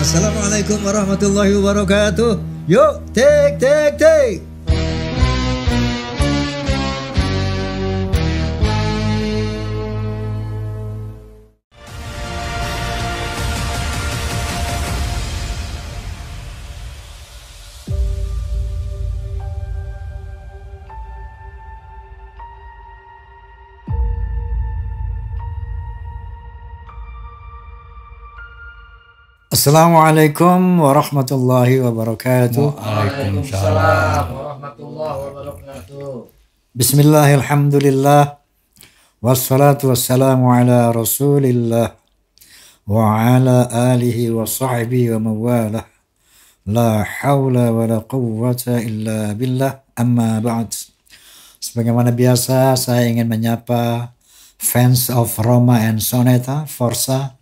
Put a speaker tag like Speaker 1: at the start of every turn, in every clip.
Speaker 1: Assalamualaikum warahmatullahi wabarakatuh. Yuk, take. Assalamualaikum warahmatullahi wabarakatuh.
Speaker 2: Waalaikumsalam warahmatullahi wabarakatuh.
Speaker 1: Bismillahirrahmanirrahim. Wassalatu wassalamu ala rasulillah wa ala alihi wa sahbihi wa mawalah. La hawla wa la quwwata illa billah. Amma ba'd. Sebagaimana biasa, saya ingin menyapa fans of Roma and Soneta, Forza.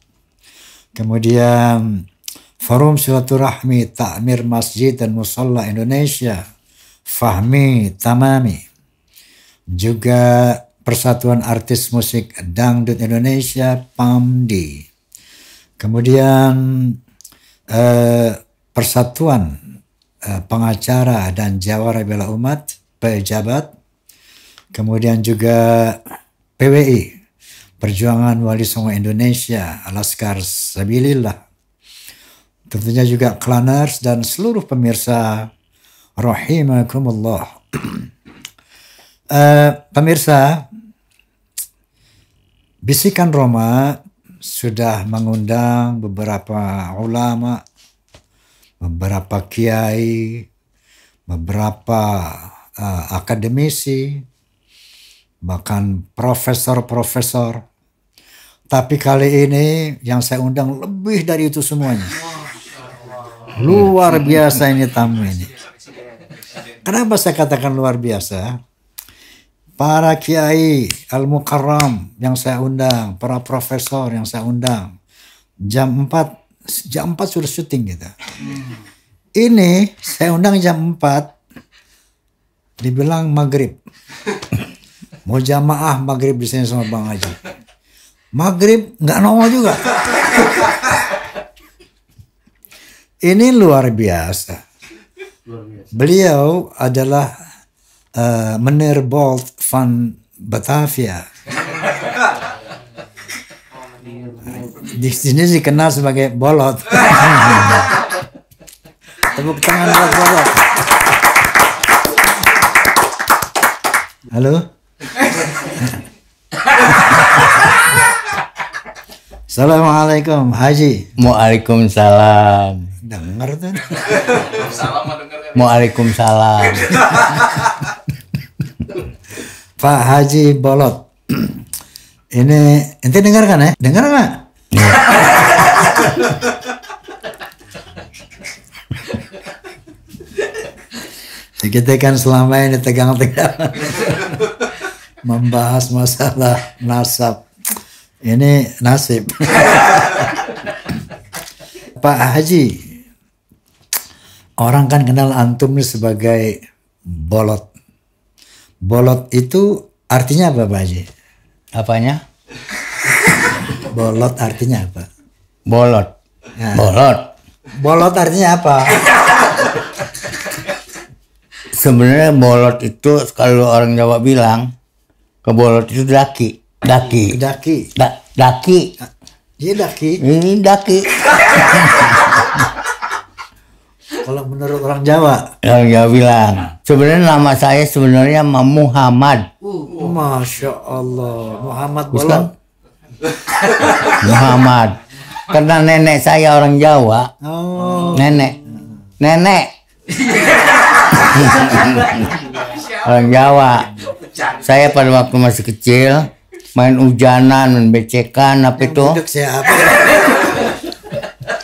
Speaker 1: Kemudian Forum Silaturahmi Takmir Masjid dan Musalla Indonesia, Fahmi Tamami. Juga Persatuan Artis Musik Dangdut Indonesia, PAMDI. Kemudian Persatuan Pengacara dan Jawara Bela Umat, pejabat. Kemudian juga PWI, Perjuangan Wali Songo Indonesia, Laskar Sabilillah. Tentunya juga Klaners dan seluruh pemirsa rahimakumullah. Pemirsa, Bisikan Roma sudah mengundang beberapa ulama, beberapa kiai, beberapa akademisi, bahkan profesor-profesor. Tapi kali ini yang saya undang lebih dari itu semuanya. Luar biasa ini tamu ini. Kenapa saya katakan luar biasa? Para kiai al-mukarram yang saya undang, para profesor yang saya undang. Jam 4 sudah syuting gitu. Ini saya undang jam 4, dibilang maghrib. Mau jamaah maghrib di sini sama Bang Haji. Maghrib nggak nongol juga. Ini luar biasa. Beliau adalah Meneer Bolt van Batavia. Di sini dikenal sebagai Bolot. Tepuk tangan buat Bolot. Halo. Assalamualaikum Haji.
Speaker 2: Waalaikumsalam.
Speaker 1: Dengar tuh.
Speaker 2: Waalaikumsalam.
Speaker 1: Pak Haji Bolot. Ini ente dengar kan ya? Dengar nggak? Kita kan selama ini tegang-tegang membahas masalah nasab. Ini nasib. Pak Haji, orang kan kenal antum sebagai Bolot. Bolot itu artinya apa, Pak Haji?
Speaker 2: Apanya?
Speaker 1: Bolot artinya apa?
Speaker 2: Bolot.
Speaker 1: Nah,
Speaker 2: Bolot.
Speaker 1: Bolot artinya apa?
Speaker 2: Sebenarnya bolot itu kalau orang Jawa bilang kebolot itu daki. Daki. Daki.
Speaker 1: Iya daki.
Speaker 2: Ini daki.
Speaker 1: Kalau menurut orang Jawa.
Speaker 2: Orang Jawa bilang. Sebenarnya nama saya sebenarnya Muhammad.
Speaker 1: Masya Allah. Muhammad Bolot.
Speaker 2: Bukan? Muhammad. Karena nenek saya orang Jawa.
Speaker 1: Oh.
Speaker 2: Nenek. Orang Jawa. Saya pada waktu masih kecil main hujanan, main becekan, apa itu?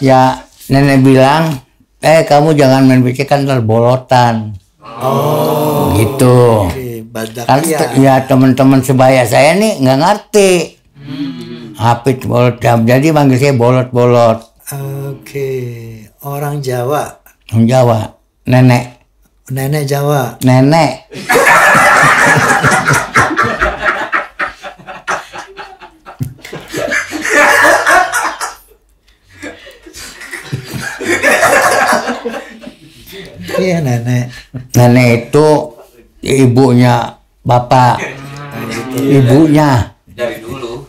Speaker 2: Ya nenek bilang, kamu jangan main becekan ntar bolotan.
Speaker 1: Oh.
Speaker 2: Gitu. Kan ya teman-teman sebaya saya nih nggak ngerti. Apa itu bolot? Jadi manggil saya bolot-bolot.
Speaker 1: Oke. Orang Jawa.
Speaker 2: Orang Jawa. Nenek
Speaker 1: Jawa.
Speaker 2: Nenek.
Speaker 1: Iya nenek.
Speaker 2: Nenek itu ibunya bapak. Ibunya.
Speaker 3: Dari dulu.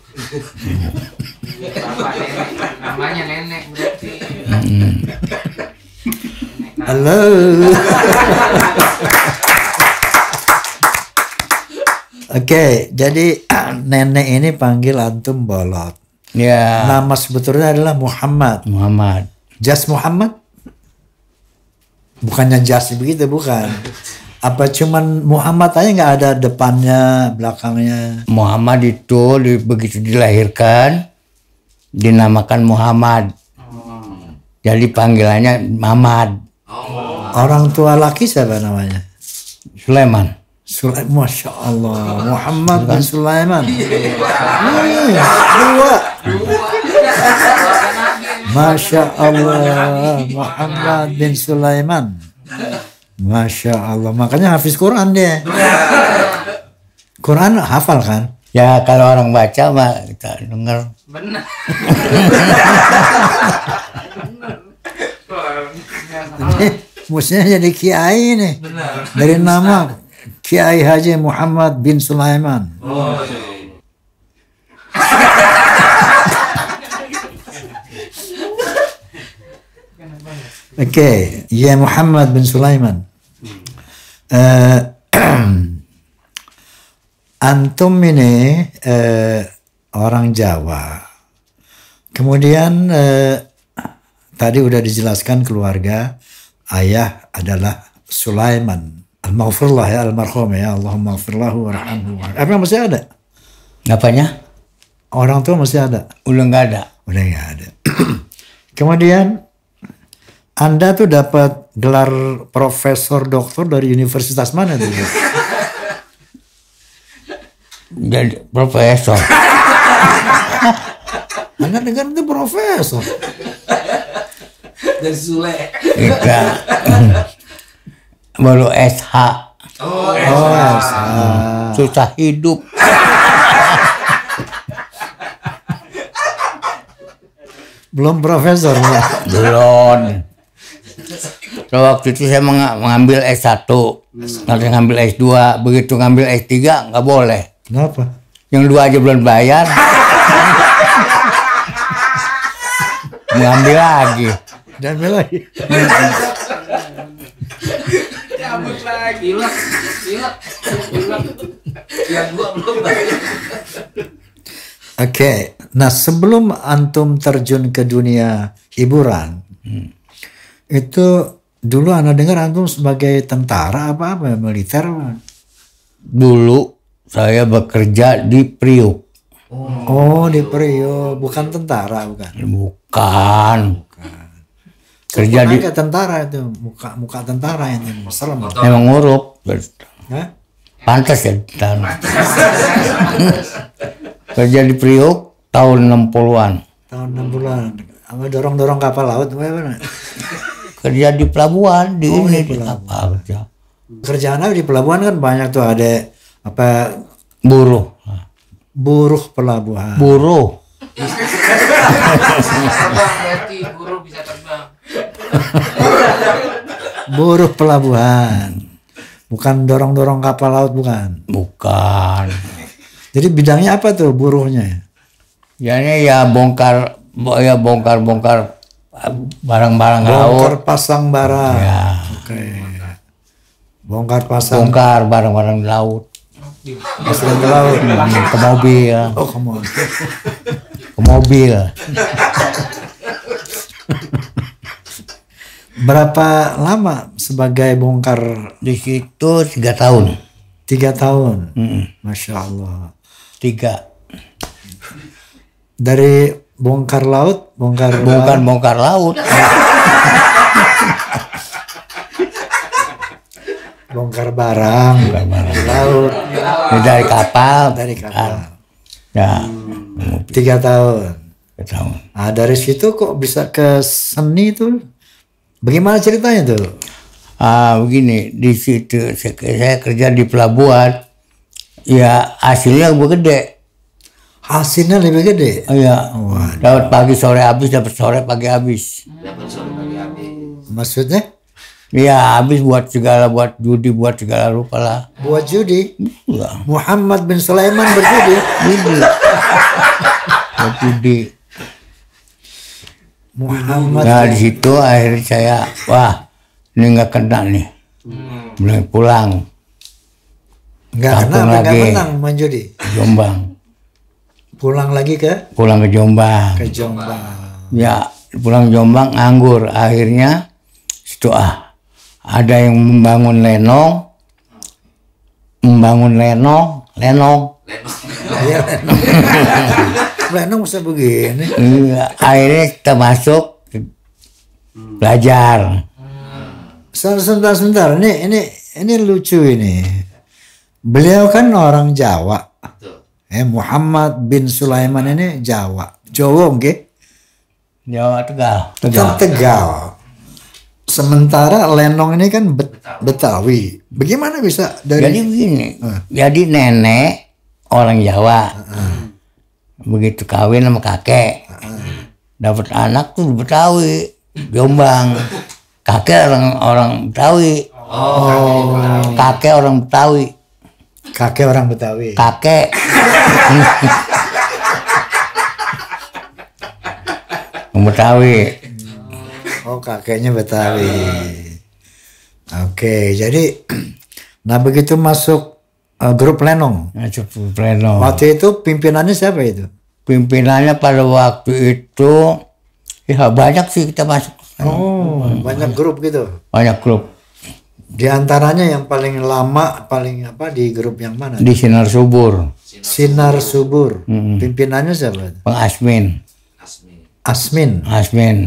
Speaker 3: Bapak nenek, namanya nenek berarti.
Speaker 1: Halo. Oke, jadi nenek ini panggil antum bolot.
Speaker 2: Ya.
Speaker 1: Nama sebetulnya adalah Muhammad.
Speaker 2: Muhammad.
Speaker 1: Jas Muhammad? Bukannya jas begitu, bukan. Apa cuman Muhammad aja nggak ada depannya, belakangnya?
Speaker 2: Muhammad itu begitu dilahirkan dinamakan Muhammad. Jadi panggilannya Muhammad.
Speaker 1: Orang tua laki siapa namanya?
Speaker 2: Sulaiman.
Speaker 1: Masya Allah, Muhammad bin Sulaiman. Dua. Masya Allah, Muhammad bin Sulaiman. Masya Allah, makanya hafiz Quran dia. Quran hafal kan?
Speaker 2: Ya kalau orang baca mah kita dengar.
Speaker 3: Benar.
Speaker 1: Mestinya jadi kiai nih. Dari nama Kiai Haji Muhammad bin Sulaiman.
Speaker 3: Oh,
Speaker 1: Oke, ya Muhammad bin Sulaiman. Antum ini orang Jawa. Kemudian tadi udah dijelaskan keluarga, ayah adalah Sulaiman. Al-Maghfirullah ya, almarhum ya, Allahumma maghfirlahu warhamhu. Apa yang masih ada?
Speaker 2: Apanya?
Speaker 1: Orang tua masih ada?
Speaker 2: Udah nggak ada.
Speaker 1: Udah nggak ada. Kemudian Anda tuh dapat gelar profesor doktor dari universitas mana tuh?
Speaker 2: Jadi profesor.
Speaker 1: Anda dengar itu profesor.
Speaker 3: dari Sule.
Speaker 2: Kita baru SH.
Speaker 3: Oh,
Speaker 2: Susah hidup.
Speaker 1: Belum profesor ya?
Speaker 2: Belum. So, waktu itu saya mengambil S1, nanti ngambil S2, begitu ngambil S3 nggak boleh.
Speaker 1: Kenapa?
Speaker 2: Yang dua aja belum bayar. Mengambil lagi.
Speaker 1: Dan lagi.
Speaker 3: cabut lagi. Gila. Yang gua belum bayar.
Speaker 1: Oke, nah sebelum antum terjun ke dunia hiburan, itu dulu Anda dengar antum sebagai tentara apa militer?
Speaker 2: Dulu saya bekerja di Priuk.
Speaker 1: Oh, di Priok, bukan tentara, bukan?
Speaker 2: Bukan. Kerja di
Speaker 1: kayak tentara itu, muka tentara ini, serem.
Speaker 2: emang ngurup.
Speaker 1: Hah?
Speaker 2: Pantas ya tentara. Kerja di Priuk tahun 60-an.
Speaker 1: Tahun 60-an. Sama dorong-dorong kapal laut, bagaimana?
Speaker 2: Kerja di pelabuhan di kapal kerja.
Speaker 1: Kerjaan apa di pelabuhan kan banyak tuh, ada apa
Speaker 2: Buruh
Speaker 1: pelabuhan.
Speaker 2: Buruh.
Speaker 3: Berarti guru bisa terbang.
Speaker 1: Buruh pelabuhan. Bukan dorong-dorong kapal laut, bukan.
Speaker 2: Bukan.
Speaker 1: Jadi bidangnya apa tuh buruhnya?
Speaker 2: Ya bongkar barang-barang laut.
Speaker 1: Bongkar pasang barang.
Speaker 2: Ya.
Speaker 1: Oke. Bongkar pasang.
Speaker 2: Bongkar barang-barang laut.
Speaker 1: Masukin ke laut.
Speaker 2: Ke mobil.
Speaker 1: Oh, come on.
Speaker 2: Ke mobil.
Speaker 1: Berapa lama sebagai bongkar?
Speaker 2: Di situ 3 tahun.
Speaker 1: 3 tahun.
Speaker 2: Mm-mm.
Speaker 1: Masya Allah.
Speaker 2: 3.
Speaker 1: Dari bongkar laut, bongkar
Speaker 2: laut.
Speaker 1: bongkar barang, laut.
Speaker 2: Dari kapal. Ya.
Speaker 1: 3 tahun.
Speaker 2: 3 tahun.
Speaker 1: Nah, dari situ kok bisa ke seni tuh? Bagaimana ceritanya tuh?
Speaker 2: Begini, di situ saya kerja di pelabuhan. Ya hasilnya lebih gede.
Speaker 1: Hasilnya lebih gede.
Speaker 2: Iya. Dapat pagi sore habis, dapat sore pagi habis.
Speaker 1: Maksudnya?
Speaker 2: Iya, habis buat judi, buat segala rupa lah.
Speaker 1: Buat judi.
Speaker 2: Iya.
Speaker 1: Muhammad bin Sulaiman berjudi.
Speaker 2: Buat judi.
Speaker 1: Muhammad.
Speaker 2: Nah di situ akhirnya saya, wah ini nggak kena nih, mulai pulang.
Speaker 1: Nggak menang main judi.
Speaker 2: Jombang.
Speaker 1: Pulang lagi ke?
Speaker 2: Pulang ke Jombang.
Speaker 1: Ke Jombang.
Speaker 2: Ya pulang Jombang nganggur. Akhirnya situ ada yang membangun lenong.
Speaker 1: Iya, Lenong bisa begini.
Speaker 2: Iya, akhirnya kita masuk belajar.
Speaker 1: Sebentar. Ini lucu ini. Beliau kan orang Jawa. Muhammad bin Sulaiman ini Jawa. Jawa nggih?
Speaker 2: Jawa
Speaker 1: Tegal. Sementara Lenong ini kan Betawi. Bagaimana bisa dari?
Speaker 2: Jadi begini. Jadi nenek orang Jawa. Begitu kawin sama kakek. Dapat anak tuh Betawi, Jombang. Kakek orang Betawi. Kakek orang Betawi.
Speaker 1: Kakek orang Betawi.
Speaker 2: Kakek. Betawi.
Speaker 1: Oh, kakeknya Betawi. Oke, jadi nah begitu masuk grup Lenong.
Speaker 2: Masuk grup Lenong.
Speaker 1: Waktu itu pimpinannya siapa itu?
Speaker 2: Pimpinannya pada waktu itu ya banyak sih kita masuk.
Speaker 1: Oh, banyak grup gitu.
Speaker 2: Banyak grup.
Speaker 1: Di antaranya yang paling lama, paling apa di grup yang mana?
Speaker 2: Di Sinar Subur.
Speaker 1: Sinar Subur. Pimpinannya siapa?
Speaker 2: Bang Asmin.
Speaker 1: Asmin.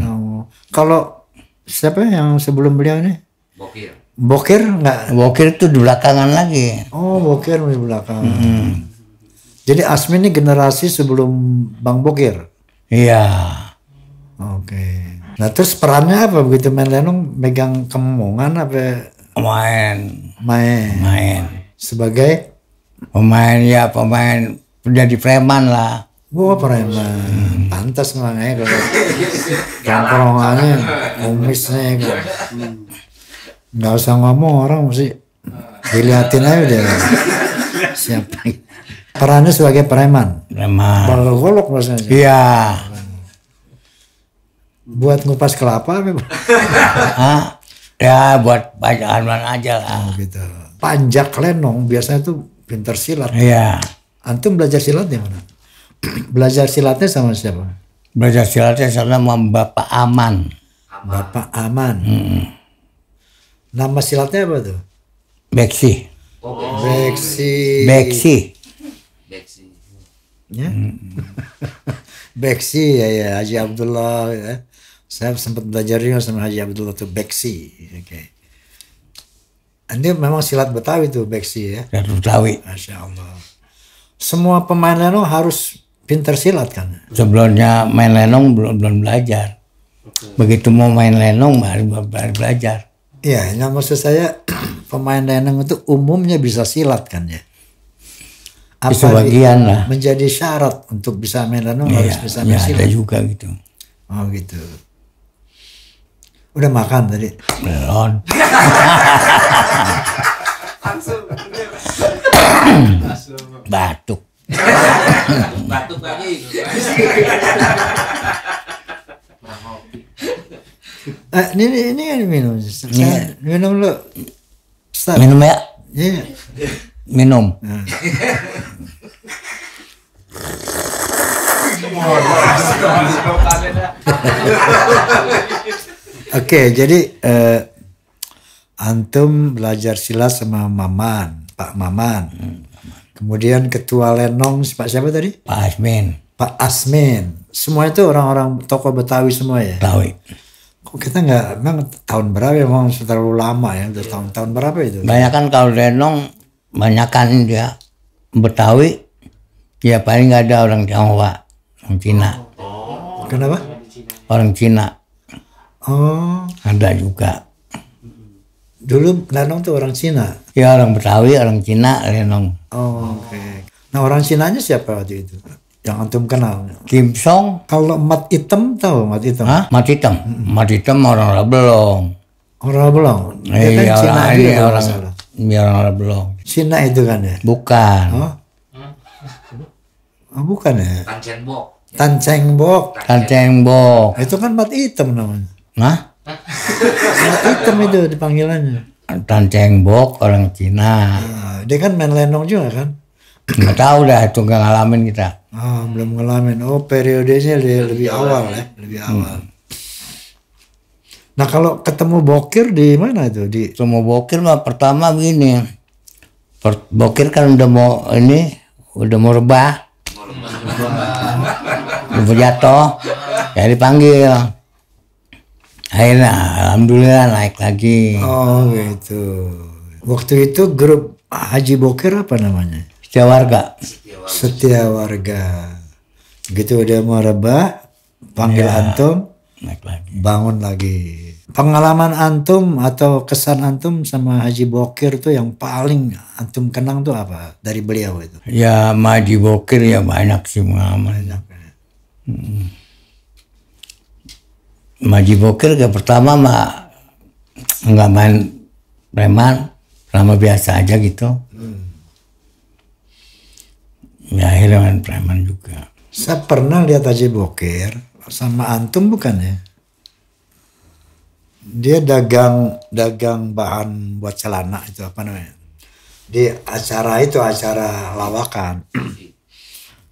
Speaker 1: Oh. Kalau siapa yang sebelum beliau ini? Bokir enggak?
Speaker 2: Bokir itu di belakangan lagi.
Speaker 1: Oh, Bokir di belakang. Jadi Asmin ini generasi sebelum Bang Bokir.
Speaker 2: Iya.
Speaker 1: Oke. Nah terus perannya apa begitu main lenong? Megang kemongan apa? Main. Sebagai
Speaker 2: pemain jadi preman lah.
Speaker 1: Wah, preman. Pantas makanya kalau tongkrongannya kumisnya nggak usah ngomong, orang mesti dilihatin aja deh siapa. Perannya sebagai preman. Golok maksudnya.
Speaker 2: Iya.
Speaker 1: Buat ngupas kelapa apa?
Speaker 2: Ya buat bacakan aja lah.
Speaker 1: Gitu. Panjak lenong biasanya tuh pintar silat.
Speaker 2: Iya.
Speaker 1: Antum belajar silat di mana? Belajar silatnya sama siapa?
Speaker 2: Belajar silatnya sama Bapak Aman.
Speaker 1: Bapak Aman. Nama silatnya apa tuh?
Speaker 2: Beksi.
Speaker 1: Beksi. Ya? Beksi ya Haji Abdullah ya. Saya sempat belajar juga sama Haji Abdullah tuh Beksi. Oke. Ini memang silat Betawi tuh Beksi ya.
Speaker 2: Silat Betawi.
Speaker 1: Masya Allah. Semua pemain lenong harus pintar silat kan?
Speaker 2: Sebelumnya main lenong belum belajar. Begitu mau main lenong baru belajar.
Speaker 1: Iya, yang maksud saya pemain lenong itu umumnya bisa silat kan ya. Apa
Speaker 2: sebagian lah.
Speaker 1: Menjadi syarat untuk bisa main lenong harus bisa main silat.
Speaker 2: Ada juga gitu.
Speaker 1: Oh gitu. Udah makan tadi?
Speaker 2: Belum. Batuk.
Speaker 3: Batuk lagi.
Speaker 1: Ini minum. Minum lu.
Speaker 2: Minum ya?
Speaker 1: Iya.
Speaker 2: Minum.
Speaker 1: Oke, jadi antum belajar silat sama Pak Maman. Kemudian ketua lenong Pak siapa tadi?
Speaker 2: Pak Asmin.
Speaker 1: Semua itu orang-orang tokoh Betawi semua ya?
Speaker 2: Betawi.
Speaker 1: Kok kita nggak, memang tahun berapa ya? Memang terlalu lama ya, udah tahun berapa itu?
Speaker 2: Banyak kan kalau lenong, banyak kan dia Betawi, ya paling nggak ada orang Jawa, orang Cina.
Speaker 1: Kenapa?
Speaker 2: Orang Cina.
Speaker 1: Oh.
Speaker 2: Ada juga.
Speaker 1: Dulu lenong tuh orang Cina?
Speaker 2: Ya orang Betawi, orang Cina, lenong.
Speaker 1: Oh, oke. Nah orang Cinanya siapa waktu itu? Yang antum kenal?
Speaker 2: Kim Song.
Speaker 1: Kalau Mat Hitam tahu Mat Hitam?
Speaker 2: Hah? Mat Hitam? Mat Hitam orang Rabelong.
Speaker 1: Orang Belong. Dia kan
Speaker 2: Iya,
Speaker 1: Cina
Speaker 2: orang
Speaker 1: juga
Speaker 2: ini
Speaker 1: kalau nggak
Speaker 2: orang
Speaker 1: salah.
Speaker 2: orang belum.
Speaker 1: Cina itu kan ya?
Speaker 2: Bukan.
Speaker 1: Oh, bukan ya?
Speaker 3: Tan Chen Bok.
Speaker 1: Tan Cheng Bok.
Speaker 2: Tan Cheng Bok.
Speaker 1: Itu kan mat hitam namanya.
Speaker 2: Nah,
Speaker 1: Mat hitam itu dipanggilannya.
Speaker 2: Tan Cheng Bok orang Cina.
Speaker 1: Nah, dia kan main lenong juga kan?
Speaker 2: Nggak tahu dah, itu nggak ngalamin kita.
Speaker 1: Oh, belum ngalamin. Oh, periodenya lebih awal ya, lebih awal. Nah, kalau ketemu Bokir di mana itu? Di
Speaker 2: Semua Bokir mah pertama begini. Bokir kan udah mau rebah. Udah jatuh. Ya dipanggil. Akhirnya alhamdulillah naik lagi.
Speaker 1: Oh, gitu. Waktu itu grup Haji Bokir apa namanya?
Speaker 2: Setia Warga.
Speaker 1: Setia Warga. Begitu udah mau rebah, panggil antum,
Speaker 2: Naik lagi.
Speaker 1: bangun lagi. Pengalaman antum atau kesan antum sama Haji Bokir tuh yang paling antum kenang tuh apa dari beliau itu?
Speaker 2: Ya Haji Bokir ya banyak sih pengalaman. Haji Bokir ke pertama mah nggak main preman, selama biasa aja gitu. Ya akhirnya main preman juga.
Speaker 1: Saya pernah lihat Haji Bokir sama antum bukan ya? Dia dagang bahan buat celana itu apa namanya? Di acara itu acara lawakan.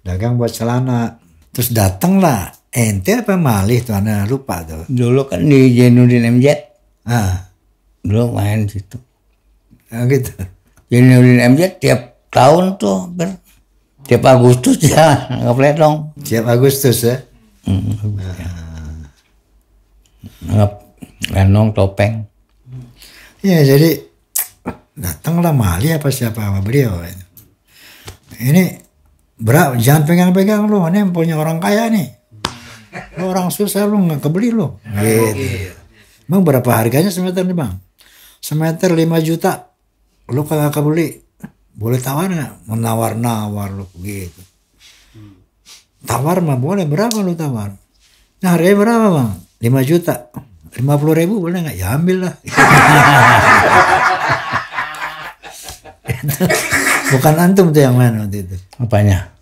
Speaker 1: Dagang buat celana. Terus datanglah ente apa malih tuh anak lupa tuh.
Speaker 2: Dulu kan di Jainuddin MZ,
Speaker 1: Ah,
Speaker 2: dulu main situ.
Speaker 1: gitu.
Speaker 2: Jainuddin MZ tiap tahun tuh tiap Agustus ya nggak dong.
Speaker 1: Tiap Agustus ya.
Speaker 2: Nggak lenong topeng.
Speaker 1: Iya, jadi datanglah malih apa siapa sama beliau. Ini jangan pegang-pegang lu, ini punya orang kaya nih. Lu orang susah lu nggak kebeli lu. Gitu. Emang berapa harganya semeter nih bang? Semeter 5 juta. Lu kagak kebeli, boleh tawar nggak? Menawar-nawar lu gitu. Tawar mah boleh, berapa lu tawar? Nah harganya berapa bang? 5 juta. 50.000 boleh nggak? Ya ambil lah. Bukan antum tuh yang main waktu itu.
Speaker 2: Apanya?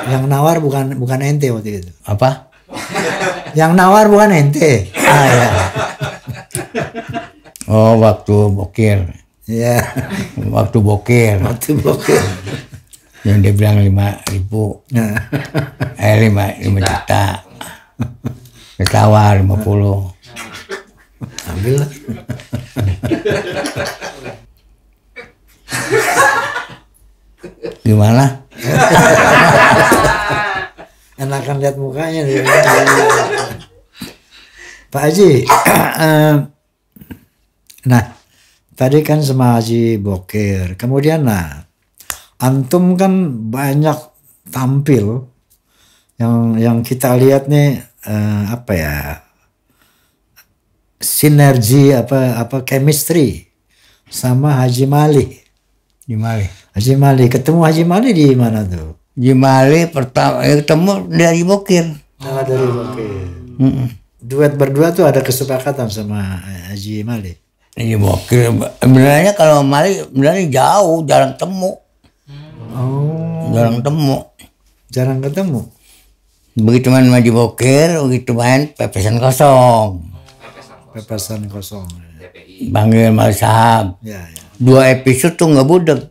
Speaker 1: Yang nawar bukan ente waktu itu.
Speaker 2: Apa?
Speaker 1: Yang nawar bukan ente. Ah ya.
Speaker 2: Oh waktu Bokir.
Speaker 1: Iya.
Speaker 2: Waktu Bokir.
Speaker 1: Waktu Bokir.
Speaker 2: Yang dia bilang 5.000.
Speaker 1: Nah.
Speaker 2: 5 juta. Ditawar 50.
Speaker 1: Ambil lah.
Speaker 2: Gimana?
Speaker 1: Enakan lihat mukanya nih. Pak Haji. Nah, tadi kan sama Haji Bokir. Kemudian antum kan banyak tampil yang kita lihat nih apa ya? Sinergi apa chemistry sama Haji Mali.
Speaker 2: Gimana?
Speaker 1: Haji Mali, ketemu Haji Mali di mana tuh?
Speaker 2: Jimali pertama ketemu dari Bokir.
Speaker 1: Nah, dari Bokir. Duet berdua tuh ada kesepakatan sama Haji Mali.
Speaker 2: Ini Bokir. Sebenarnya kalau Mali sebenarnya jauh, jarang temu.
Speaker 1: Oh,
Speaker 2: Jarang temu.
Speaker 1: jarang ketemu.
Speaker 2: Begitu main Haji Bokir, begitu main pepesan kosong.
Speaker 1: Pepesan kosong.
Speaker 2: Panggil Mali Sahab.
Speaker 1: Ya, ya.
Speaker 2: 2 episode tuh nggak budek.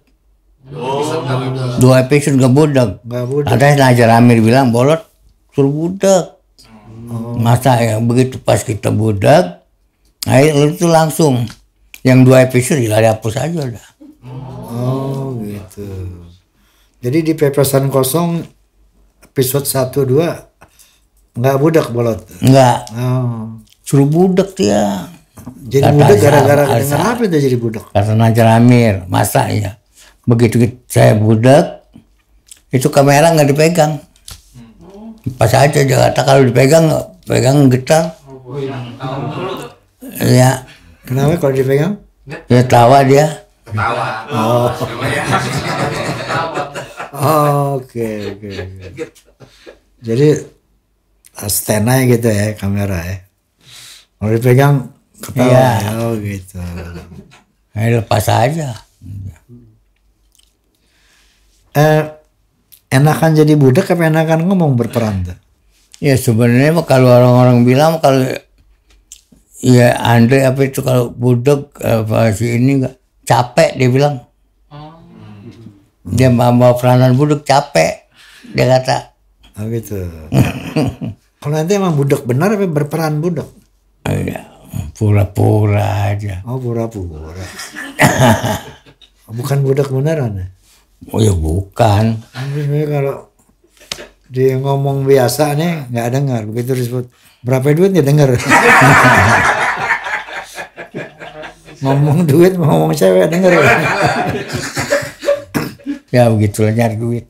Speaker 2: 2 episode nggak budek.
Speaker 1: Nggak budek.
Speaker 2: Ada Najar Amir bilang bolot suruh budek. Masa ya begitu pas kita budek, akhirnya itu langsung yang 2 episode ya dihapus aja udah.
Speaker 1: Oh gitu. Jadi di pepesan kosong episode 1-2 nggak budak bolot.
Speaker 2: Enggak,
Speaker 1: Oh.
Speaker 2: suruh budek dia.
Speaker 1: Jadi
Speaker 2: Kata
Speaker 1: budak gara-gara
Speaker 2: Azhar.
Speaker 1: dengar apa itu jadi budak?
Speaker 2: Kata Najar Amir, masa ya. Begitu saya budek, itu kamera nggak dipegang. Pas aja Jakarta kalau dipegang, pegang getar. Ya,
Speaker 1: Kenapa kalau dipegang?
Speaker 2: ya tawa dia.
Speaker 3: Ketawa.
Speaker 1: Oh.
Speaker 3: Namanya.
Speaker 1: Oke. Jadi stand aja gitu ya kamera ya. Kalau dipegang Ketawa.
Speaker 2: Iya.
Speaker 1: Oh gitu.
Speaker 2: Lepas aja.
Speaker 1: Enakan jadi budak apa enakan ngomong berperan tuh?
Speaker 2: Ya sebenarnya mah kalau orang-orang bilang kalau ya Andre apa itu kalau budak apa si ini nggak capek dia bilang. Dia bawa peranan budak capek dia kata.
Speaker 1: Oh gitu. Kalau nanti emang budak benar apa berperan budak?
Speaker 2: Ya, pura-pura aja.
Speaker 1: Oh pura-pura. Bukan budak beneran ya?
Speaker 2: Oh ya bukan.
Speaker 1: Sebenarnya kalau dia ngomong biasa nih nggak dengar, begitu disebut berapa duit dia dengar. Ngomong duit, ngomong cewek dengar.
Speaker 2: Ya begitulah nyari duit.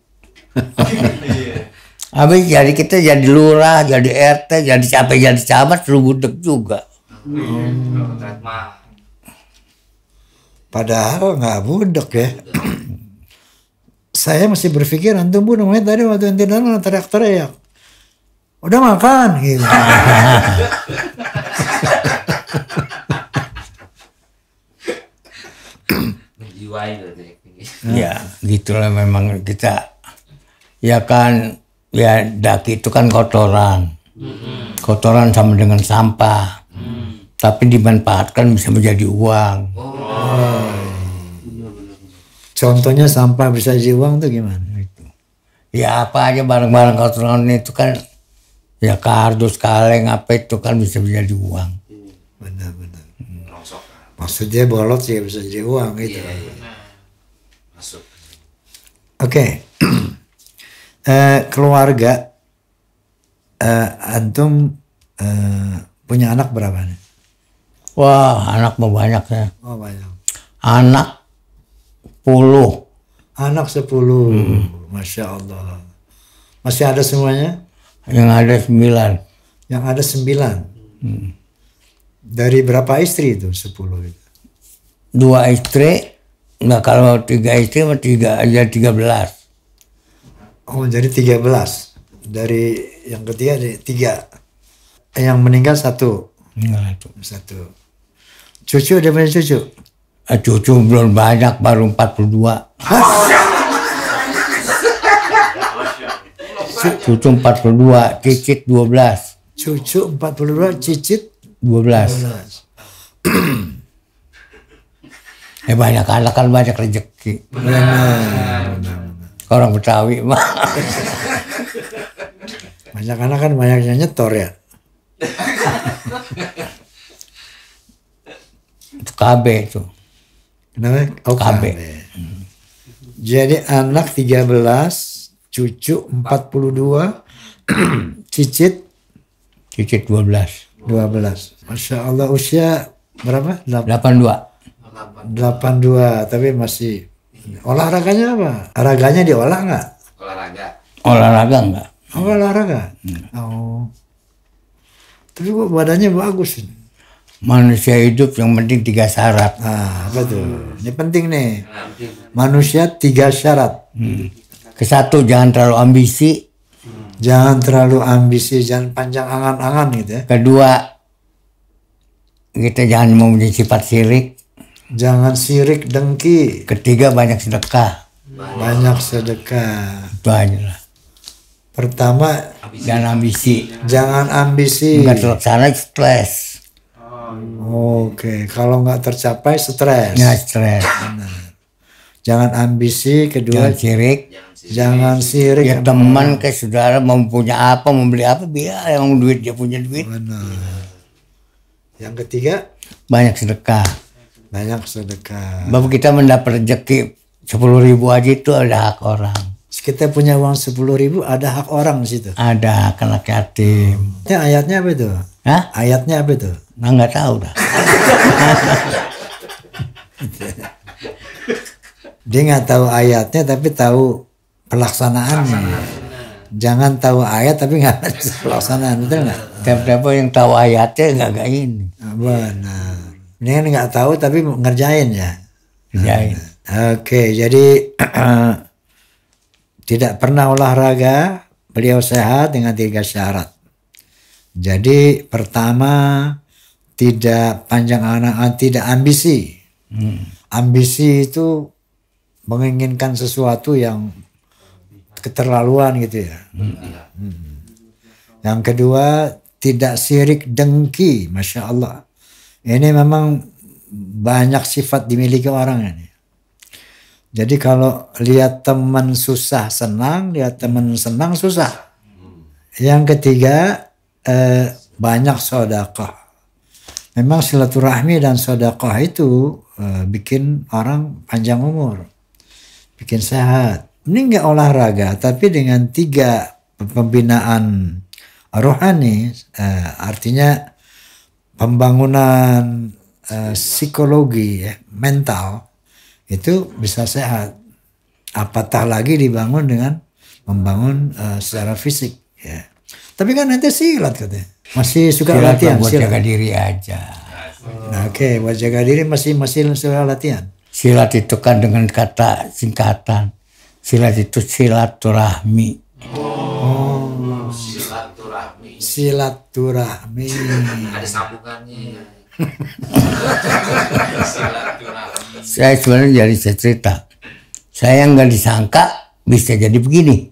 Speaker 2: Habis jadi kita jadi lurah, jadi RT, jadi capek jadi camat, suruh budak juga.
Speaker 1: Padahal nggak budak ya. Saya masih berpikir antum bu namanya tadi waktu ente datang teriak-teriak. Udah makan gitu.
Speaker 2: Ya gitulah memang kita. Ya kan, ya daki itu kan kotoran. Kotoran sama dengan sampah. Tapi dimanfaatkan bisa menjadi uang.
Speaker 1: Contohnya sampah bisa jadi uang tuh gimana?
Speaker 2: Ya apa aja barang-barang kotoran itu kan ya kardus, kaleng apa itu kan bisa menjadi uang.
Speaker 1: Benar-benar. Maksudnya bolot sih bisa jadi uang gitu.
Speaker 3: Masuk.
Speaker 1: Oke. Keluarga antum punya anak berapa nih?
Speaker 2: Wah anak mau banyak ya.
Speaker 1: Oh banyak.
Speaker 2: Anak 10.
Speaker 1: Anak 10. Masya Allah. Masih ada semuanya?
Speaker 2: Yang ada 9.
Speaker 1: Yang ada 9. Dari berapa istri itu 10 itu?
Speaker 2: 2 istri. Nah kalau 3 istri mah 3 aja 13.
Speaker 1: Oh jadi 13. Dari yang ketiga ada 3. Yang meninggal 1.
Speaker 2: Meninggal
Speaker 1: 1. Cucu ada banyak cucu?
Speaker 2: Cucu belum banyak, baru 42. Cucu 42, cicit 12.
Speaker 1: Cucu 42, cicit
Speaker 2: 12. Banyak anak kan banyak rezeki.
Speaker 1: Benar.
Speaker 2: Orang Betawi mah.
Speaker 1: Banyak anak kan banyaknya nyetor ya.
Speaker 2: Itu KB itu.
Speaker 1: Kenapa? Oh,
Speaker 2: KB.
Speaker 1: Jadi anak 13, cucu 42, cicit
Speaker 2: 12.
Speaker 1: 12. Masya Allah usia berapa?
Speaker 2: 82.
Speaker 1: 82, tapi masih olahraganya apa? Olahraganya diolah nggak?
Speaker 2: Olahraga enggak?
Speaker 1: Oh, olahraga. Oh. Tapi kok badannya bagus ini.
Speaker 2: Manusia hidup yang penting 3 syarat.
Speaker 1: Apa tuh? Ini penting nih. Manusia 3 syarat.
Speaker 2: Ke-1 jangan terlalu ambisi.
Speaker 1: Jangan terlalu ambisi, jangan panjang angan-angan gitu ya.
Speaker 2: Kedua, kita jangan mempunyai sifat sirik.
Speaker 1: Jangan sirik dengki.
Speaker 2: Ketiga, banyak sedekah.
Speaker 1: Banyak sedekah.
Speaker 2: Itu aja lah.
Speaker 1: Pertama,
Speaker 2: Jangan ambisi.
Speaker 1: jangan ambisi.
Speaker 2: Enggak terlaksana stres.
Speaker 1: Oke, kalau nggak tercapai stres.
Speaker 2: Ya stres.
Speaker 1: Jangan ambisi. Kedua,
Speaker 2: Jangan sirik.
Speaker 1: jangan sirik.
Speaker 2: Ya teman ke saudara mau punya apa, mau beli apa, biar yang duit dia punya duit.
Speaker 1: Benar. Yang ketiga,
Speaker 2: Banyak sedekah.
Speaker 1: banyak sedekah.
Speaker 2: Bapak kita mendapat rezeki 10.000 aja itu ada hak orang.
Speaker 1: Kita punya uang 10.000, ada hak orang di situ.
Speaker 2: Ada hak anak yatim.
Speaker 1: Itu ayatnya apa itu?
Speaker 2: Hah?
Speaker 1: Ayatnya apa itu?
Speaker 2: Nah nggak tahu dah.
Speaker 1: Dia nggak tahu ayatnya tapi tahu pelaksanaannya. Jangan tahu ayat tapi nggak ada pelaksanaan, betul nggak?
Speaker 2: Siapa yang tahu ayatnya nggak ini.
Speaker 1: Benar. Ini kan nggak tahu tapi ngerjain ya.
Speaker 2: Kerjain.
Speaker 1: Oke, jadi tidak pernah olahraga, beliau sehat dengan 3 syarat. Jadi pertama, tidak panjang angan, tidak ambisi. Ambisi itu menginginkan sesuatu yang keterlaluan gitu ya. Yang kedua, tidak sirik dengki, Masya Allah. Ini memang banyak sifat dimiliki orang ini. Jadi kalau lihat teman susah senang, lihat teman senang susah. Yang ketiga, banyak sedekah. Memang silaturahmi dan sedekah itu bikin orang panjang umur, bikin sehat. Ini nggak olahraga, tapi dengan 3 pembinaan rohani, artinya pembangunan psikologi, mental, itu bisa sehat. Apatah lagi dibangun dengan membangun secara fisik. Ya. Tapi kan nanti silat katanya. Masih suka
Speaker 2: Silat
Speaker 1: latihan.
Speaker 2: buat
Speaker 1: Silat.
Speaker 2: jaga diri aja.
Speaker 1: Nah, Oke, buat jaga diri masih suka latihan.
Speaker 2: Silat itu kan dengan kata singkatan. Silat itu silaturahmi.
Speaker 3: Silaturahmi.
Speaker 1: Silaturahmi.
Speaker 3: Ada sambungannya. Silaturahmi.
Speaker 2: Saya sebenarnya jadi cerita. Saya nggak disangka bisa jadi begini.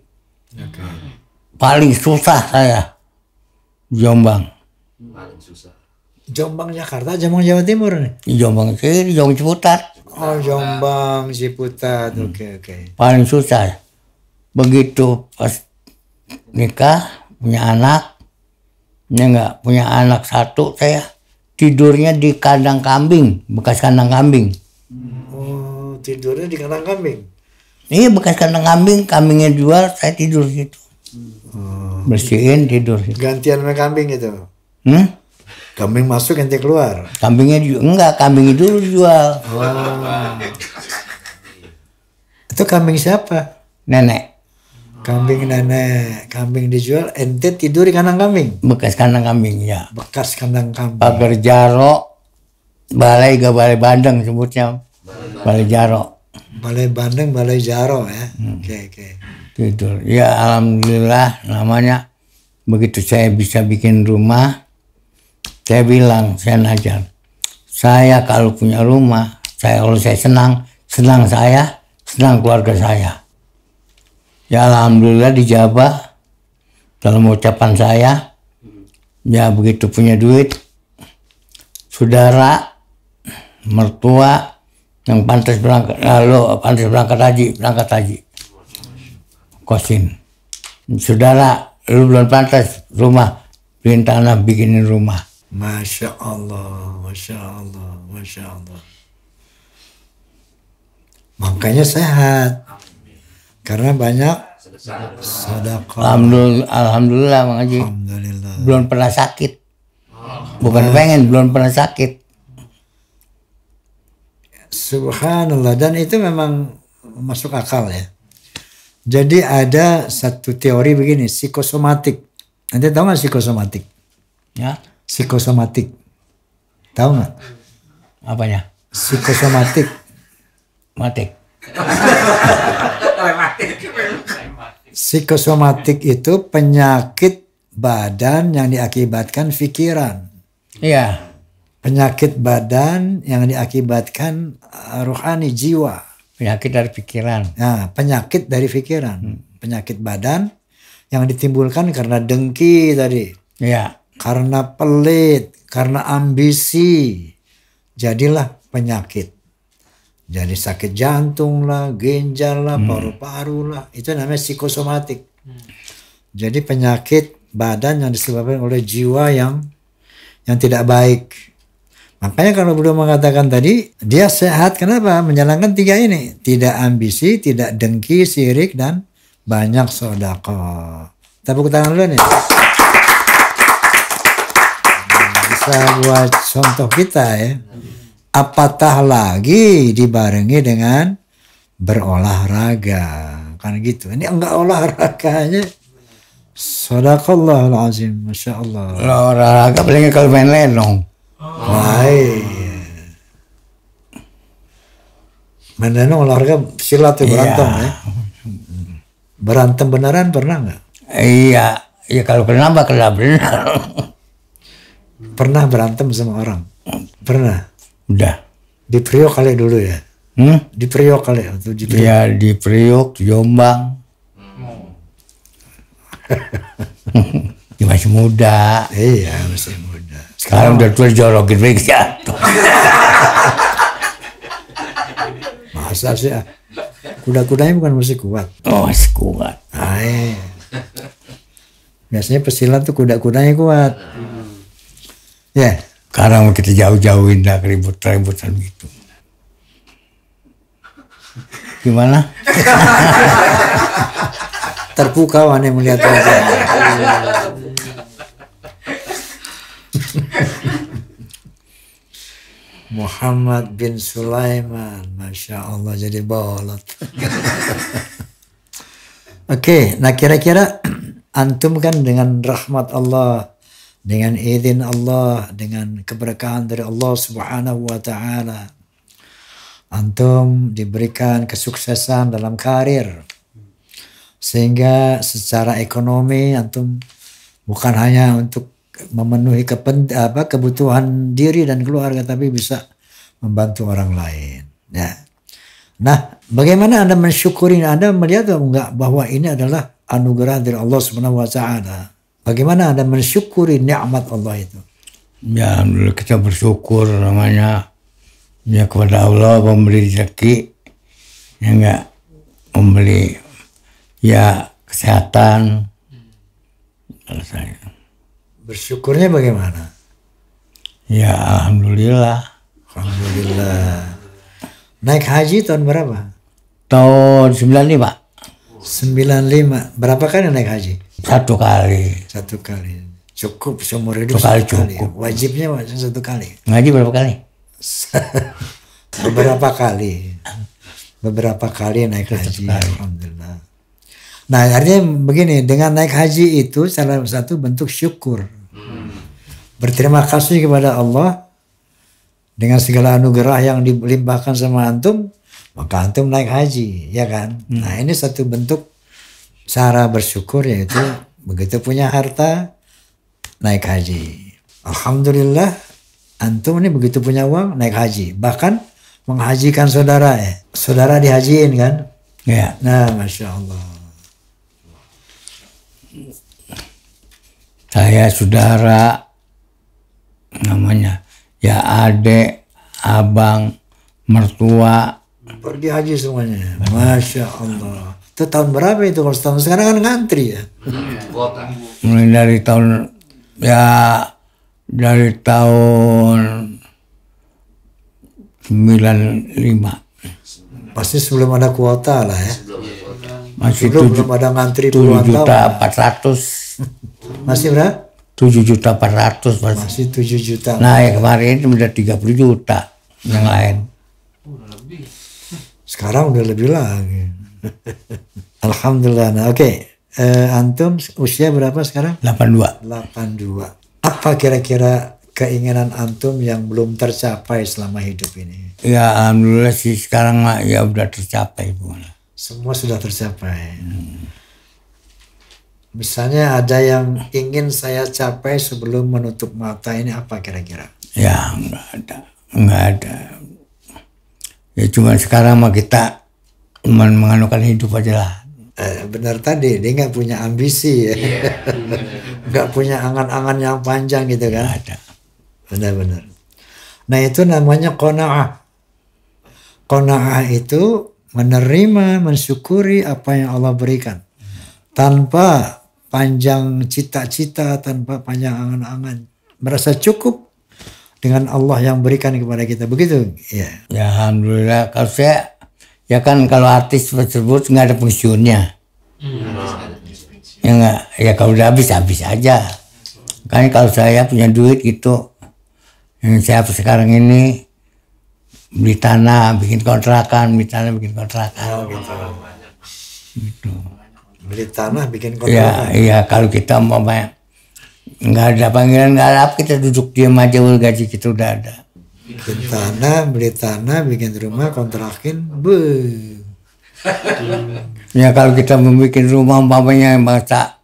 Speaker 2: Paling susah saya Jombang.
Speaker 3: Paling susah.
Speaker 1: Jombang Jakarta, Jombang Jawa Timur nih.
Speaker 2: Jombang sini, Jombang Ciputat.
Speaker 1: Oh, Jombang Ciputat. Oke.
Speaker 2: Paling susah. Begitu pas nikah, punya anak. Nggak punya anak 1, saya tidurnya di kandang kambing, bekas kandang kambing.
Speaker 1: Oh, tidurnya di kandang kambing.
Speaker 2: Iya, bekas kandang kambing, kambingnya jual, saya tidur gitu. Bersihin, tidur gitu.
Speaker 1: Gantian sama kambing itu. Kambing masuk nanti keluar.
Speaker 2: Kambingnya enggak, kambingnya dulu jual.
Speaker 1: Itu kambing siapa?
Speaker 2: Nenek,
Speaker 1: Kambing nenek. Kambing dijual, ente tidur di kandang kambing.
Speaker 2: bekas kandang kambing ya.
Speaker 1: Bekas kandang kambing.
Speaker 2: Pagar Jaro, balai bandeng sebutnya. Balai Jaro.
Speaker 1: Balai Bandeng, Balai Jaro ya. Oke.
Speaker 2: Tidur. Ya alhamdulillah namanya. Begitu saya bisa bikin rumah, saya bilang, saya najar. Saya kalau punya rumah, kalau saya senang saya, senang keluarga saya. Ya alhamdulillah dijabah dalam ucapan saya. Ya begitu punya duit, saudara, mertua yang pantas berangkat berangkat haji. Kosin. Saudara, lu belum pantas rumah, beliin tanah, bikinin rumah.
Speaker 1: Masya Allah. Makanya sehat. Karena banyak sedekah.
Speaker 2: Alhamdulillah Bang Haji.
Speaker 1: Alhamdulillah.
Speaker 2: Belum pernah sakit. Bukan pengen, belum pernah sakit.
Speaker 1: Subhanallah. Dan itu memang masuk akal ya. Jadi ada satu teori begini, psikosomatik. Nanti tahu nggak psikosomatik?
Speaker 2: Ya,
Speaker 1: Psikosomatik. Tahu nggak?
Speaker 2: apanya?
Speaker 1: Psikosomatik.
Speaker 2: Matik.
Speaker 1: Psikosomatik itu penyakit badan yang diakibatkan pikiran.
Speaker 2: Iya.
Speaker 1: Penyakit badan yang diakibatkan rohani, jiwa.
Speaker 2: Penyakit dari pikiran.
Speaker 1: Nah, penyakit dari pikiran. Penyakit badan yang ditimbulkan karena dengki tadi.
Speaker 2: Iya.
Speaker 1: Karena pelit, karena ambisi. Jadilah penyakit. Jadi sakit jantung lah, ginjal lah, paru-paru lah. Itu namanya psikosomatik. Jadi penyakit badan yang disebabkan oleh jiwa yang tidak baik. Makanya kalau beliau mengatakan tadi, dia sehat. Kenapa? Menjalankan 3 ini. Tidak ambisi, tidak dengki, sirik, dan banyak sedekah. Tepuk tangan dulu nih. Bisa buat contoh kita ya. Apatah lagi dibarengi dengan berolahraga. Kan gitu. Ini enggak olahraganya. Sadaqallahul azim. Masya Allah.
Speaker 2: Olahraga paling kalau main lenong.
Speaker 1: Baik. Main lenong olahraga silat tuh, berantem ya. Berantem beneran pernah nggak?
Speaker 2: Iya. Ya kalau kenapa benar.
Speaker 1: Pernah berantem sama orang? Pernah?
Speaker 2: Udah.
Speaker 1: Di Priok kali dulu ya? Di Priok kali atau di Priok?
Speaker 2: Ya di Priok, di Jombang. Ya, masih muda.
Speaker 1: Iya, masih muda.
Speaker 2: Sekarang udah tua jorokin lagi jatuh.
Speaker 1: Masa sih? Kuda-kudanya bukan masih kuat.
Speaker 2: Oh, masih kuat.
Speaker 1: Ay. Biasanya pesilat tuh kuda-kudanya kuat. Ya.
Speaker 2: Sekarang kita jauh-jauhin dah ribut-ributan gitu. Gimana?
Speaker 1: Terpukau aneh melihat wajah. Muhammad bin Sulaiman, Masya Allah jadi bolot. Oke, nah kira-kira antum kan dengan rahmat Allah, dengan izin Allah, dengan keberkahan dari Allah Subhanahu wa Ta'ala, antum diberikan kesuksesan dalam karir, sehingga secara ekonomi antum bukan hanya untuk memenuhi kebutuhan diri dan keluarga, tapi bisa membantu orang lain. Ya. Nah, bagaimana Anda mensyukuri? Anda melihat enggak bahwa ini adalah anugerah dari Allah Subhanahu wa Ta'ala? Bagaimana Anda mensyukuri nikmat Allah itu?
Speaker 2: Ya, alhamdulillah kita bersyukur namanya ya kepada Allah memberi rezeki, ya enggak memberi ya kesehatan. Saya.
Speaker 1: Bersyukurnya bagaimana?
Speaker 2: Ya alhamdulillah.
Speaker 1: Alhamdulillah. Naik haji tahun berapa?
Speaker 2: Tahun 95.
Speaker 1: 95. Berapa kali naik haji?
Speaker 2: 1 kali.
Speaker 1: 1 kali. Cukup seumur hidup
Speaker 2: 1 kali
Speaker 1: 1 kali.
Speaker 2: cukup.
Speaker 1: Wajibnya 1 kali.
Speaker 2: Ngaji berapa kali?
Speaker 1: Beberapa kali. Beberapa kali naik haji. Alhamdulillah. Nah artinya begini, dengan naik haji itu salah satu bentuk syukur. Berterima kasih kepada Allah dengan segala anugerah yang dilimpahkan sama antum, maka antum naik haji, ya kan? Nah ini satu bentuk cara bersyukur, yaitu begitu punya harta naik haji. Alhamdulillah antum ini begitu punya uang naik haji, bahkan menghajikan saudara ya. Saudara dihajiin kan?
Speaker 2: Ya.
Speaker 1: Nah Masya Allah.
Speaker 2: Saya saudara namanya ya adik, abang, mertua.
Speaker 1: Pergi haji semuanya. Masya Allah. Itu tahun berapa itu? Kalau tahun sekarang kan ngantri ya.
Speaker 2: Mulai dari tahun dari tahun 95.
Speaker 1: Pasti sebelum ada kuota lah ya.
Speaker 2: Masih
Speaker 1: Belum ada ngantri puluhan tahun.
Speaker 2: 7.400.000.
Speaker 1: Masih berapa?
Speaker 2: 7.400.000
Speaker 1: Masih 7 juta.
Speaker 2: Nah ya kemarin udah 30 juta yang lain.
Speaker 1: Sekarang udah lebih lagi. Alhamdulillah. Nah, oke. Antum usia berapa sekarang?
Speaker 2: 82.
Speaker 1: 82. Apa kira-kira keinginan antum yang belum tercapai selama hidup ini?
Speaker 2: Ya alhamdulillah sih sekarang ya udah tercapai Bu.
Speaker 1: Semua sudah tercapai. Misalnya ada yang ingin saya capai sebelum menutup mata, ini apa kira-kira?
Speaker 2: Ya nggak ada. Ya cuma sekarang mah kita cuma menganukan hidup aja lah.
Speaker 1: Benar tadi, dia nggak punya ambisi ya. Nggak punya angan-angan yang panjang gitu kan.
Speaker 2: Nggak ada.
Speaker 1: Benar-benar. Nah itu namanya qanaah. Qanaah itu menerima, mensyukuri apa yang Allah berikan. Tanpa panjang cita-cita, tanpa panjang angan-angan. Merasa cukup dengan Allah yang berikan kepada kita. Begitu? Ya.
Speaker 2: Ya alhamdulillah. Kalau saya ya kan kalau artis tersebut nggak ada pensiunnya. Ya nggak. Ya kalau udah habis aja. Kan kalau saya punya duit gitu, yang saya sekarang ini beli tanah, bikin kontrakan, beli tanah, bikin kontrakan. Gitu.
Speaker 1: Beli tanah, bikin kontrakan.
Speaker 2: Ya, iya kalau kita mau nggak ada panggilan, nggak ada apa, kita duduk diam aja, gaji kita udah ada.
Speaker 1: Bikin tanah, beli tanah, bikin rumah, kontrakin,
Speaker 2: Ya kalau kita membuat rumah umpamanya masa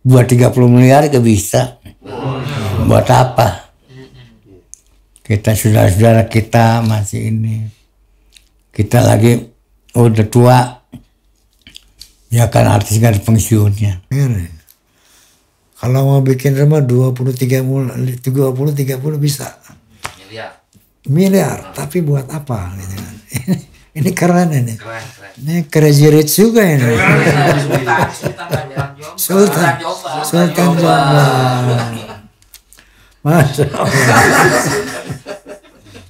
Speaker 2: 2-30 miliar ke bisa. Buat apa? Kita saudara-saudara kita masih ini. Kita lagi udah tua. Ya kan artis nggak ada pensiunnya.
Speaker 1: Ini. Kalau mau bikin rumah 20-30 bisa. Miliar. Tapi buat apa? Gitu kan. Ini keren ini. Ini crazy rich juga ini. Sultan Jombang. Masya Allah.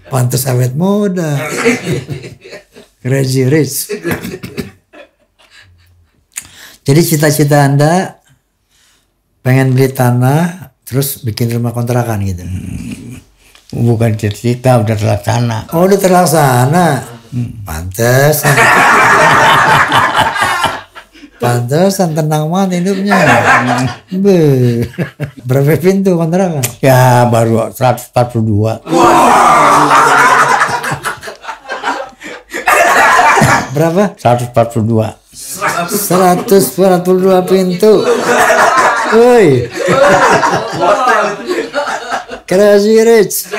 Speaker 1: Pantas awet muda. Crazy rich. Jadi cita-cita Anda pengen beli tanah terus bikin rumah kontrakan gitu.
Speaker 2: Bukan cita-cita, udah terlaksana.
Speaker 1: Oh, udah terlaksana. Pantesan. Pantesan tenang banget hidupnya. Berapa pintu kontrakan?
Speaker 2: Ya baru 142.
Speaker 1: Berapa?
Speaker 2: 142.
Speaker 1: 142 pintu. Woi. Crazy Rich.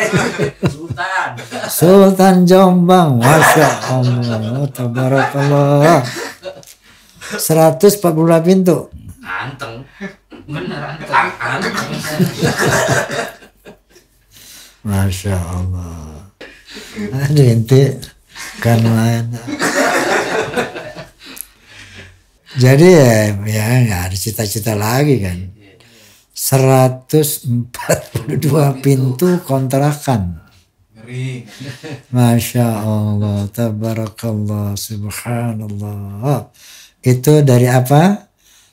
Speaker 1: Sultan Jombang. Masya Allah. Tabarakallah. 142 pintu.
Speaker 3: Anteng. Bener anteng.
Speaker 1: Masya Allah. Ada ente kan lain. Jadi ya nggak ada cita-cita lagi kan. 142 pintu kontrakan. Masya Allah, tabarakallah, subhanallah. Itu dari apa?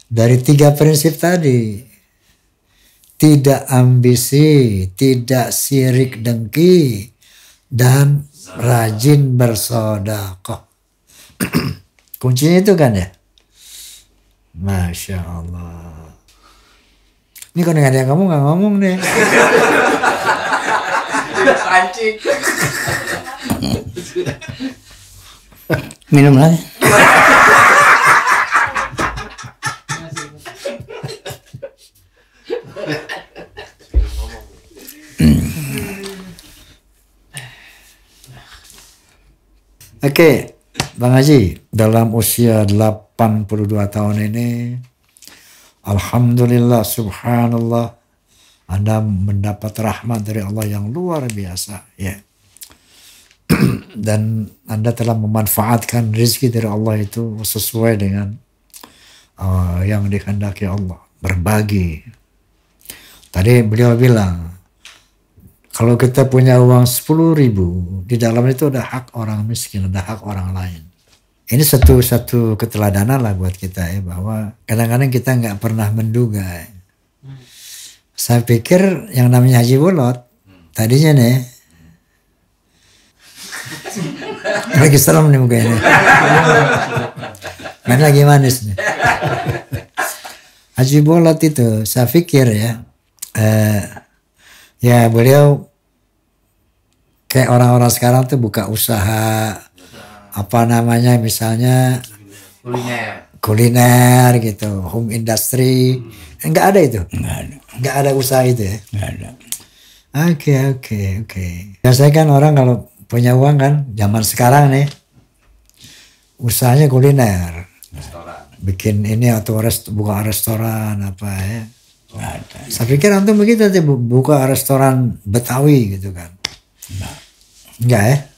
Speaker 1: Dari 3 prinsip tadi. Tidak ambisi, tidak sirik dengki, dan rajin bersedekah. Kuncinya itu kan ya? Masya Allah. Ini kalau nggak ada yang nggak ngomong deh.
Speaker 2: Minum lagi.
Speaker 1: Oke, Bang Haji, dalam usia 82 tahun ini, alhamdulillah, subhanallah, Anda mendapat rahmat dari Allah yang luar biasa, ya. Dan Anda telah memanfaatkan rezeki dari Allah itu sesuai dengan yang dikehendaki Allah, berbagi. Tadi beliau bilang, kalau kita punya uang 10.000, di dalam itu ada hak orang miskin, ada hak orang lain. Ini satu keteladanan lah buat kita ya, bahwa kadang-kadang kita nggak pernah menduga. Saya pikir yang namanya Haji Bolot, tadinya nih, lagi serem nih muka ini. Kan lagi manis nih. Haji Bolot itu, saya pikir ya, ya beliau kayak orang-orang sekarang tuh buka usaha apa namanya, misalnya kuliner gitu, home industry. Enggak ada itu. Enggak ada usaha itu ya.
Speaker 2: Enggak ada.
Speaker 1: Oke. Biasanya kan orang kalau punya uang kan zaman sekarang nih usahanya kuliner. Bikin ini atau buka restoran apa ya. Saya pikir antum begitu nanti buka restoran Betawi gitu kan. Enggak ya?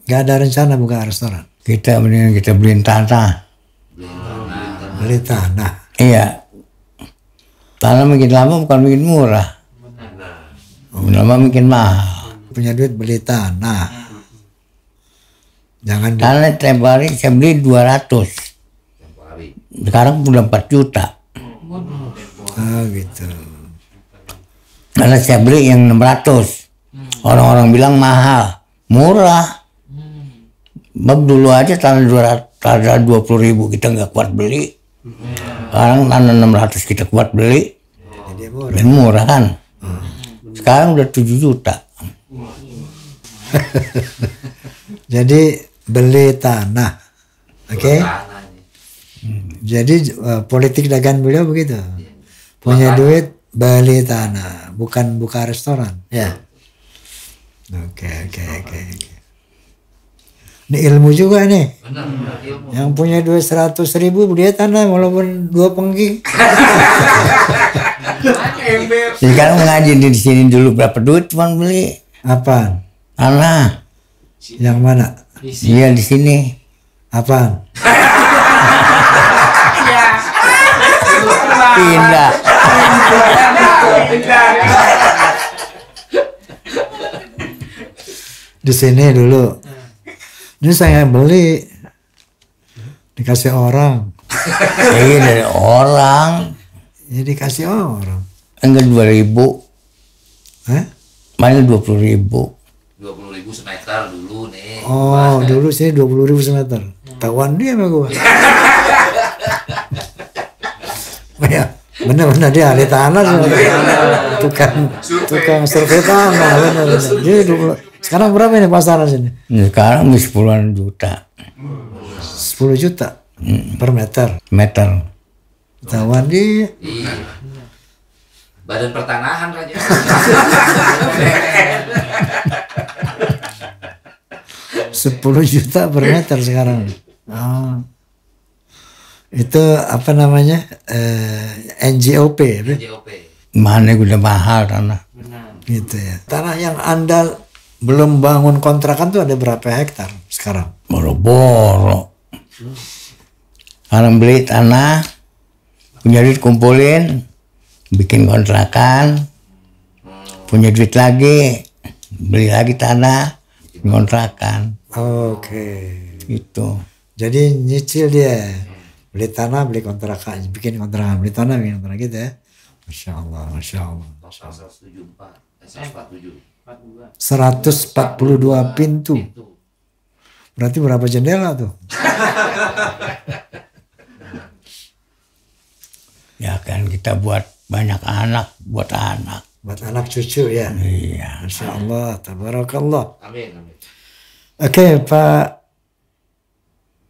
Speaker 1: Enggak ada rencana buka restoran.
Speaker 2: Kita mendingan kita beliin tanah.
Speaker 1: Beli tanah.
Speaker 2: Iya. Tanah makin lama bukan makin murah. Makin lama makin mahal.
Speaker 1: Punya duit beli tanah. Jangan
Speaker 2: Tanah tiap hari saya beli 200. Sekarang udah 4 juta.
Speaker 1: gitu.
Speaker 2: Karena saya beli yang 600. Orang-orang bilang mahal. Murah. Bab dulu aja tanah 20.000 kita nggak kuat beli. Sekarang tanah 600 kita kuat beli. Dan murah kan. Sekarang udah 7 juta.
Speaker 1: Jadi beli tanah. Oke. Jadi politik dagang beliau begitu. Punya duit beli tanah, bukan buka restoran, ya. Oke. Ini ilmu juga nih.
Speaker 3: Benar, ilmu.
Speaker 1: Yang punya 200.000 beli tanah walaupun 2 pengki.
Speaker 2: Sekarang ngaji di sini dulu berapa duit cuman beli
Speaker 1: Apaan?
Speaker 2: tanah?
Speaker 1: Yang mana?
Speaker 2: Iya di sini.
Speaker 1: Apaan?
Speaker 2: Pindah.
Speaker 1: Di sini dulu. Ini saya beli, dikasih orang.
Speaker 2: Iya dari orang.
Speaker 1: Ya dikasih orang.
Speaker 2: Enggak 2.000.
Speaker 1: Hah?
Speaker 2: Mana 20.000.
Speaker 3: 20.000 semeter dulu nih.
Speaker 1: Oh, dulu sih 20.000 semeter. Tawan dia sama gua. Ya, bener-bener dia ahli tanah sih. Tukang survei tanah, bener. Jadi 20. Sekarang berapa ini pasaran sini?
Speaker 2: Sekarang 10-an juta
Speaker 1: 10 juta per meter.
Speaker 2: meter.
Speaker 1: Tawan dia.
Speaker 3: Iya. Badan pertanahan Raja.
Speaker 1: 10 juta per meter sekarang. Oh. Itu apa namanya? NJOP.
Speaker 3: JOP.
Speaker 2: Mana udah mahal tanah.
Speaker 1: Gitu ya. Tanah yang Anda belum bangun kontrakan tuh ada berapa hektar sekarang?
Speaker 2: Boro-boro. Orang beli tanah, punya duit kumpulin, bikin kontrakan, punya duit lagi, beli lagi tanah, kontrakan.
Speaker 1: Oke.
Speaker 2: Gitu.
Speaker 1: Jadi nyicil dia. Beli tanah, beli kontrakan, bikin kontrakan, beli tanah, bikin kontrakan gitu ya. Masya Allah, Masya Allah.
Speaker 3: Total 147.
Speaker 1: 142 pintu. Berarti berapa jendela tuh?
Speaker 2: Ya kan kita buat banyak anak, buat anak.
Speaker 1: Buat anak cucu ya.
Speaker 2: Iya.
Speaker 1: Masya Allah, tabarakallah.
Speaker 3: Amin.
Speaker 1: Oke, Pak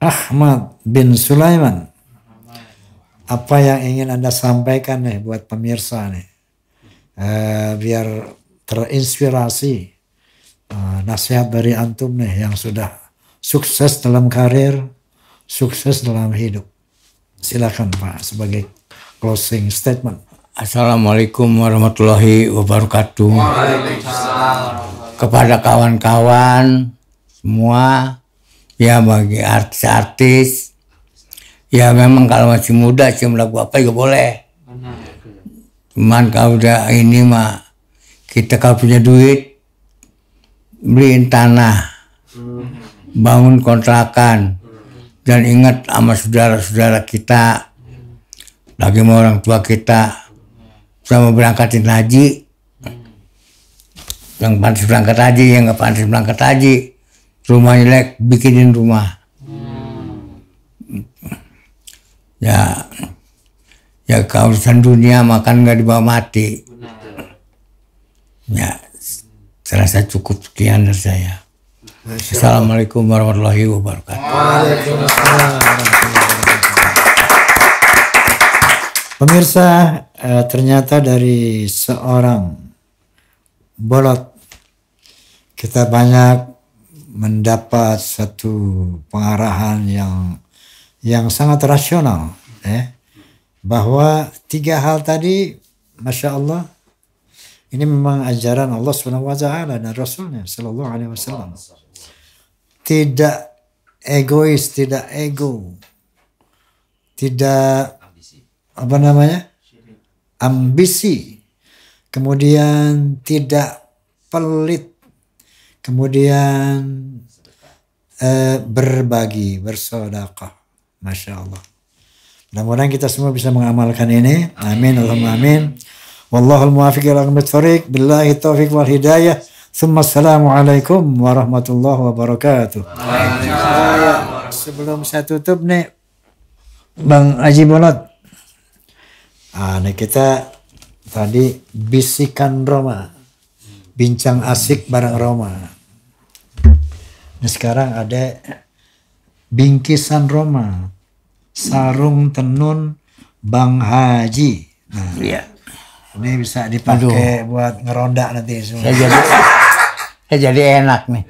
Speaker 1: Ahmad bin Sulaiman. Apa yang ingin Anda sampaikan nih buat pemirsa nih? Biar terinspirasi nasihat dari antum nih yang sudah sukses dalam karir, sukses dalam hidup. Silakan Pak sebagai closing statement.
Speaker 2: Assalamualaikum warahmatullahi wabarakatuh. Kepada kawan-kawan semua, ya bagi artis-artis, ya memang kalau masih muda cium lagu apa juga boleh. Cuman kalau udah ini mah, kita kalau punya duit, beliin tanah, bangun kontrakan, dan ingat sama saudara-saudara kita, lagi sama orang tua kita, sama berangkatin haji, yang pantas berangkat haji, yang nggak pantas berangkat haji, rumah jelek, bikinin rumah. Ya kalau urusan dunia makan nggak dibawa mati. Ya, serasa cukup sekian dari saya. Assalamualaikum warahmatullahi wabarakatuh.
Speaker 1: Pemirsa, ternyata dari seorang bolot kita banyak mendapat satu pengarahan yang sangat rasional, bahwa 3 hal tadi, masya Allah, ini memang ajaran Allah SWT dan Rasulnya Sallallahu Alaihi Wasallam. Tidak egois, tidak ego, tidak ambisi, kemudian tidak pelit, kemudian berbagi, bersedekah, masya Allah. Mudah-mudahan kita semua bisa mengamalkan ini. Amin, Allahumma amin. Wallahul muwaffiq ila aqwamit thoriq. Billahi taufiq wal hidayah. Assalamualaikum warahmatullahi wabarakatuh. Sebelum saya tutup nih, Bang Haji Bolot. Nih kita tadi bisikan Roma, bincang asik bareng Roma. Nah, sekarang ada bingkisan Roma, sarung tenun Bang Haji. Nah,
Speaker 2: Iya.
Speaker 1: Ini bisa dipakai buat ngeronda nanti semua.
Speaker 2: Saya jadi enak nih.